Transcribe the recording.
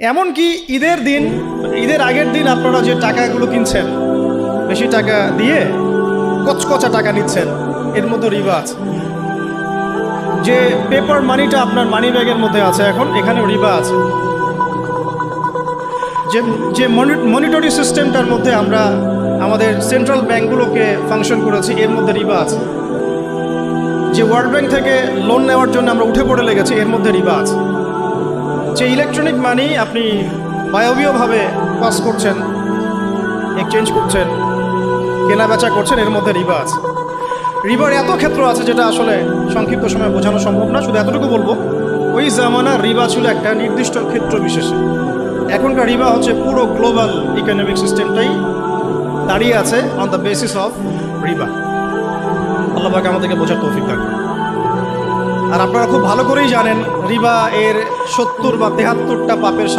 এমনকি ঈদের আগের দিন আপনারা যে টাকাগুলো কিনছেন, বেশি টাকা দিয়ে কচকচা টাকা নিচ্ছেন, এর মধ্যে রিবা আছে। যে পেপার মানিটা আপনার মানি ব্যাগের মধ্যে আছে এখন, এখানেও রিবা আছে। যে মনিটরি সিস্টেমটার মধ্যে আমরা আমাদের সেন্ট্রাল ব্যাংকগুলোকে ফাংশন করেছি, এর মধ্যে রিবা আছে। যে ওয়ার্ল্ড ব্যাংক থেকে লোন নেওয়ার জন্য আমরা উঠে পড়ে লেগেছি, এর মধ্যে রিবা আছে। যে ইলেকট্রনিক মানি আপনি বায়বীয়ভাবে পাস করছেন, এক্সচেঞ্জ করছেন, কেনা বেচা করছেন, এর মধ্যে রিবা আছে। রিবার এত ক্ষেত্র আছে যেটা আসলে সংক্ষিপ্ত সময়ে বোঝানো সম্ভব না। শুধু এতটুকু বলবো, ওই জামানার রিবা ছিল একটা নির্দিষ্ট ক্ষেত্র বিশেষে। এখনকার রিবা হচ্ছে পুরো গ্লোবাল ইকোনমিক সিস্টেমটাই দাঁড়িয়ে আছে অন দ্য বেসিস অফ রিবা। আল্লাহ পাক আমাদেরকে বোঝার তৌফিক দান করুন। আর আপনারা খুব ভালো করেই জানেন রিবা এর 70 বা 73টা পাপের